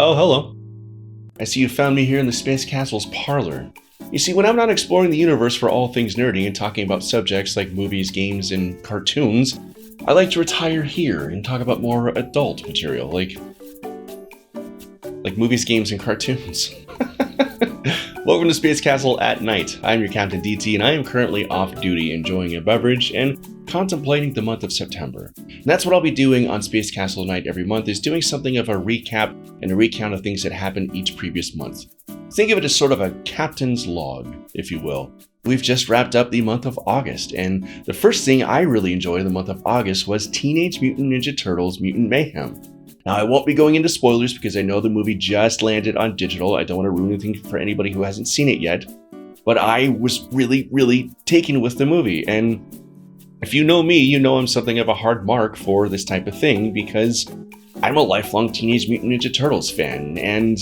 Oh, hello. I see you found me here in the Space Castle's parlor. You see, when I'm not exploring the universe for all things nerdy and talking about subjects like movies, games, and cartoons, I like to retire here and talk about more adult material, like movies, games, and cartoons. Welcome to Space Castle at Night. I'm your Captain DT, and I am currently off duty enjoying a beverage and contemplating the month of September. And that's what I'll be doing on Space Castle Night every month, is doing something of a recap and a recount of things that happened each previous month. Think of it as sort of a captain's log, if you will. We've just wrapped up the month of August, and the first thing I really enjoyed in the month of August was Teenage Mutant Ninja Turtles Mutant Mayhem. Now, I won't be going into spoilers because I know the movie just landed on digital. I don't want to ruin anything for anybody who hasn't seen it yet. But I was really taken with the movie. And if you know me, you know I'm something of a hard mark for this type of thing because I'm a lifelong Teenage Mutant Ninja Turtles fan. And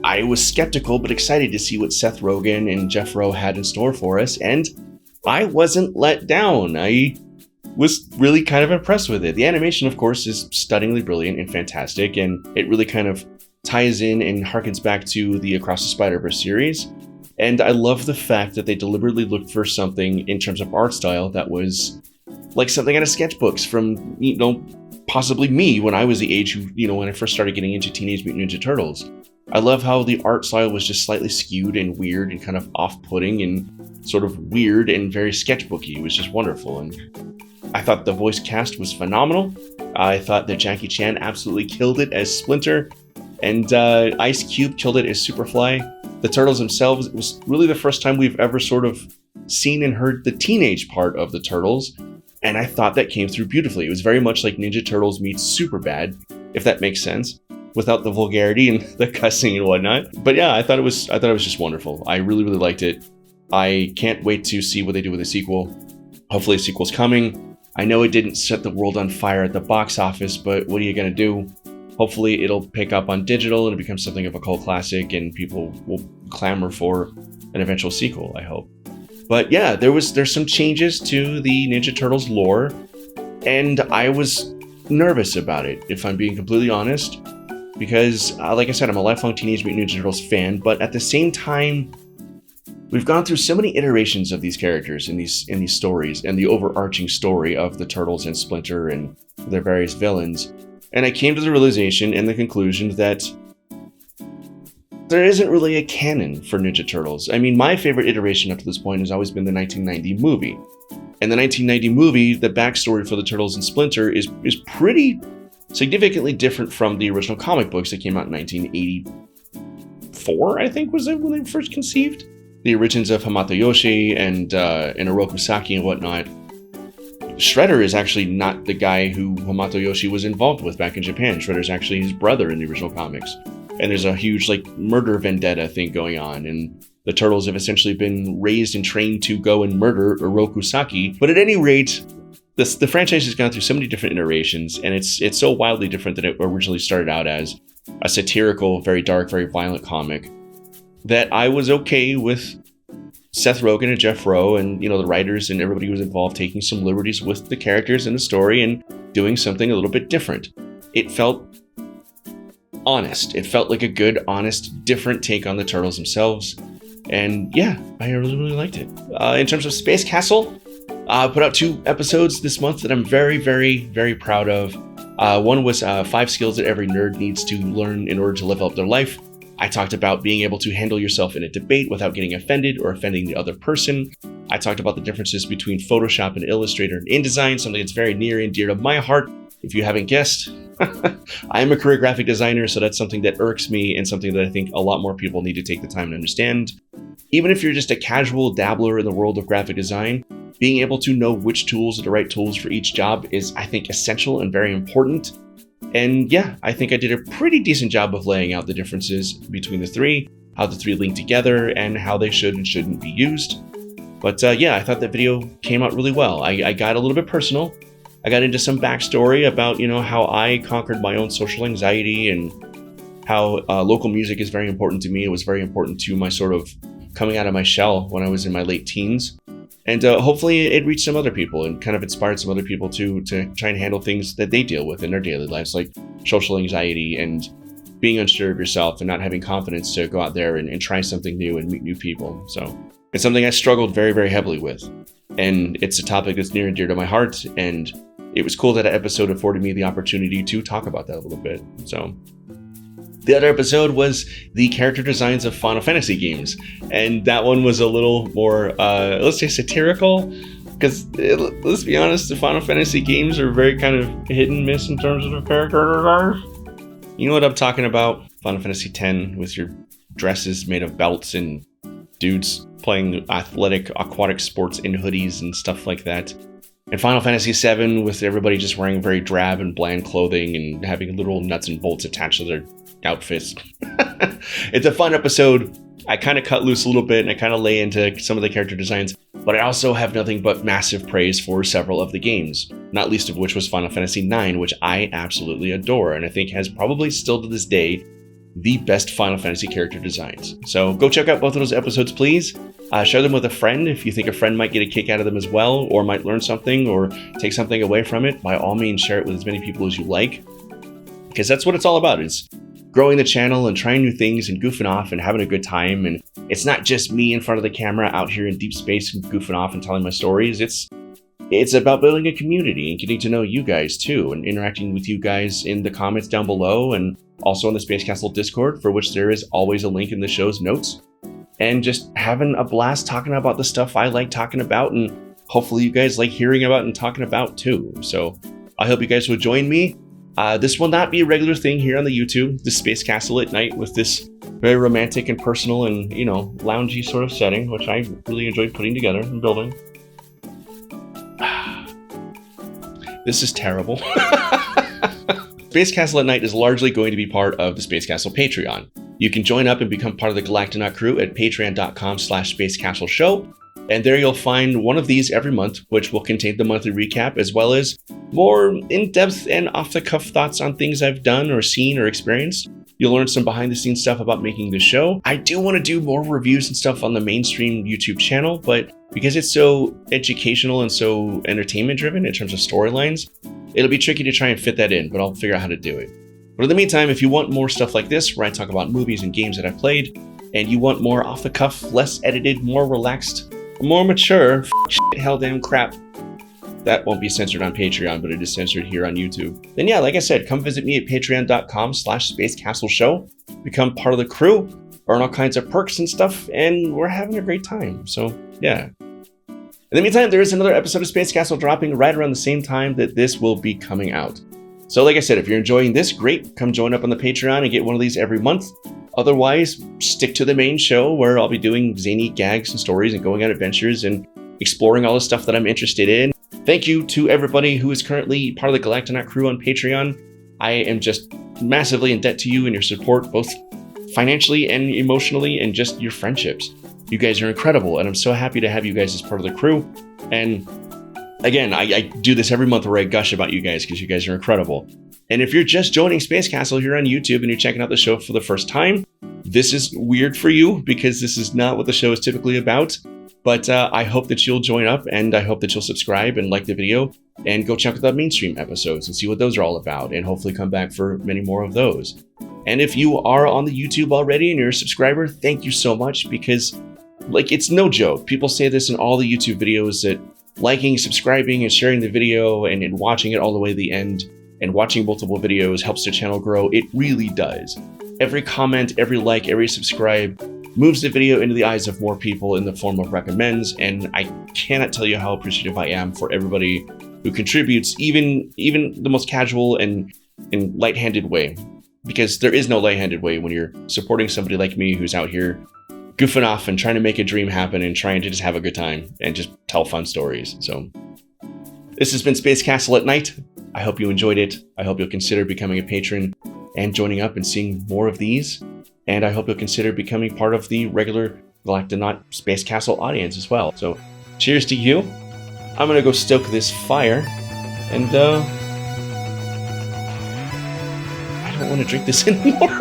I was skeptical but excited to see what Seth Rogen and Jeff Rowe had in store for us. And I wasn't let down. I was really kind of impressed with it. The animation, of course, is stunningly brilliant and fantastic, and it really kind of ties in and harkens back to the Across the Spider-Verse series. And I love the fact that they deliberately looked for something in terms of art style that was like something out of sketchbooks from, possibly me when I was the age when I first started getting into Teenage Mutant Ninja Turtles. I love how the art style was just slightly skewed and weird and kind of off-putting and sort of weird and very sketchbooky. It was just wonderful. And I thought the voice cast was phenomenal. I thought that Jackie Chan absolutely killed it as Splinter, and Ice Cube killed it as Superfly. The Turtles themselves, it was really the first time we've ever sort of seen and heard the teenage part of the Turtles, and I thought that came through beautifully. It was very much like Ninja Turtles meets Superbad, if that makes sense, without the vulgarity and the cussing and whatnot. But yeah, I thought it was just wonderful. I really liked it. I can't wait to see what they do with the sequel. Hopefully a sequel's coming. I know it didn't set the world on fire at the box office, but what are you going to do? Hopefully it'll pick up on digital and it becomes something of a cult classic and people will clamor for an eventual sequel, I hope. But yeah, there's some changes to the Ninja Turtles lore, and I was nervous about it, if I'm being completely honest, because like I said, I'm a lifelong Teenage Mutant Ninja Turtles fan, but at the same time, we've gone through so many iterations of these characters in these stories and the overarching story of the Turtles and Splinter and their various villains. And I came to the realization and the conclusion that there isn't really a canon for Ninja Turtles. I mean, my favorite iteration up to this point has always been the 1990 movie. And the 1990 movie, the backstory for the Turtles and Splinter is pretty significantly different from the original comic books that came out in 1984, I think was it when they were first conceived. The origins of Hamato Yoshi and Oroku Saki and whatnot. Shredder is actually not the guy who Hamato Yoshi was involved with back in Japan. Shredder's actually his brother in the original comics. And there's a huge murder vendetta thing going on, and the Turtles have essentially been raised and trained to go and murder Oroku Saki. But at any rate, the franchise has gone through so many different iterations, and it's so wildly different than it originally started out as a satirical, very dark, very violent comic, that I was okay with Seth Rogen and Jeff Rowe and, the writers and everybody who was involved taking some liberties with the characters and the story and doing something a little bit different. It felt honest. It felt like a good, honest, different take on the Turtles themselves. And yeah, I really liked it. In terms of Space Castle, I put out 2 episodes this month that I'm very proud of. One was 5 skills that every nerd needs to learn in order to level up their life. I talked about being able to handle yourself in a debate without getting offended or offending the other person. I talked about the differences between Photoshop and Illustrator and InDesign, something that's very near and dear to my heart. If you haven't guessed, I am a career graphic designer, so that's something that irks me and something that I think a lot more people need to take the time to understand. Even if you're just a casual dabbler in the world of graphic design, being able to know which tools are the right tools for each job is, I think, essential and very important. And yeah, I think I did a pretty decent job of laying out the differences between the 3, how the 3 link together, and how they should and shouldn't be used. But yeah, I thought that video came out really well. I got a little bit personal. I got into some backstory about, how I conquered my own social anxiety and how local music is very important to me. It was very important to my sort of coming out of my shell when I was in my late teens. And hopefully it reached some other people and kind of inspired some other people to try and handle things that they deal with in their daily lives, like social anxiety and being unsure of yourself and not having confidence to go out there and try something new and meet new people. So it's something I struggled very, very heavily with. And it's a topic that's near and dear to my heart. And it was cool that episode afforded me the opportunity to talk about that a little bit. So the other episode was the character designs of Final Fantasy games. And that one was a little more, let's say, satirical. Because let's be honest, the Final Fantasy games are very kind of hit and miss in terms of their character designs. You know what I'm talking about? Final Fantasy X with your dresses made of belts and dudes playing athletic aquatic sports in hoodies and stuff like that. And Final Fantasy VII with everybody just wearing very drab and bland clothing and having little nuts and bolts attached to their outfits. It's a fun episode. I kind of cut loose a little bit and I kind of lay into some of the character designs, but I also have nothing but massive praise for several of the games, not least of which was Final Fantasy IX, which I absolutely adore and I think has probably still to this day the best Final Fantasy character designs. So go check out both of those episodes, please. Share them with a friend if you think a friend might get a kick out of them as well, or might learn something or take something away from it. By all means, share it with as many people as you like, because that's what it's all about. It's growing the channel and trying new things and goofing off and having a good time. And it's not just me in front of the camera out here in deep space and goofing off and telling my stories. It's about building a community and getting to know you guys too, and interacting with you guys in the comments down below and also in the Space Castle Discord, for which there is always a link in the show's notes. And just having a blast talking about the stuff I like talking about, and hopefully you guys like hearing about and talking about too. So I hope you guys will join me. This will not be a regular thing here on the YouTube, the Space Castle at Night, with this very romantic and personal and, you know, loungy sort of setting, which I really enjoyed putting together and building. This is terrible. Space Castle at Night is largely going to be part of the Space Castle Patreon. You can join up and become part of the Galactonaut crew at patreon.com/spacecastleshow. And there you'll find one of these every month, which will contain the monthly recap, as well as more in-depth and off-the-cuff thoughts on things I've done or seen or experienced. You'll learn some behind-the-scenes stuff about making the show. I do want to do more reviews and stuff on the mainstream YouTube channel, but because it's so educational and so entertainment-driven in terms of storylines, it'll be tricky to try and fit that in, but I'll figure out how to do it. But in the meantime, if you want more stuff like this, where I talk about movies and games that I've played, and you want more off-the-cuff, less edited, more relaxed, more mature, hell damn crap, that won't be censored on Patreon, but it is censored here on YouTube. Then yeah, like I said, come visit me at patreon.com/spacecastleshow, become part of the crew, earn all kinds of perks and stuff, and we're having a great time. So yeah. In the meantime, there is another episode of Space Castle dropping right around the same time that this will be coming out. So like I said, if you're enjoying this, great, come join up on the Patreon and get one of these every month. Otherwise, stick to the main show where I'll be doing zany gags and stories and going on adventures and exploring all the stuff that I'm interested in. Thank you to everybody who is currently part of the Galactonaut crew on Patreon. I am just massively in debt to you and your support, both financially and emotionally, and just your friendships. You guys are incredible, and I'm so happy to have you guys as part of the crew. And again, I do this every month where I gush about you guys because you guys are incredible. And if you're just joining Space Castle here on YouTube and you're checking out the show for the first time, this is weird for you because this is not what the show is typically about. But I hope that you'll join up, and I hope that you'll subscribe and like the video and go check out the mainstream episodes and see what those are all about, and hopefully come back for many more of those. And if you are on the YouTube already and you're a subscriber, thank you so much, because like, it's no joke. People say this in all the YouTube videos that liking, subscribing, and sharing the video and watching it all the way to the end and watching multiple videos helps the channel grow. It really does. Every comment, every like, every subscribe moves the video into the eyes of more people in the form of recommends, and I cannot tell you how appreciative I am for everybody who contributes, even the most casual and light-handed way, because there is no light-handed way when you're supporting somebody like me who's out here goofing off and trying to make a dream happen and trying to just have a good time and just tell fun stories. So this has been Space Castle at Night. I hope you enjoyed it. I hope you'll consider becoming a patron and joining up and seeing more of these. And I hope you'll consider becoming part of the regular Galactonaut Space Castle audience as well. So cheers to you. I'm gonna go stoke this fire, and I don't want to drink this anymore.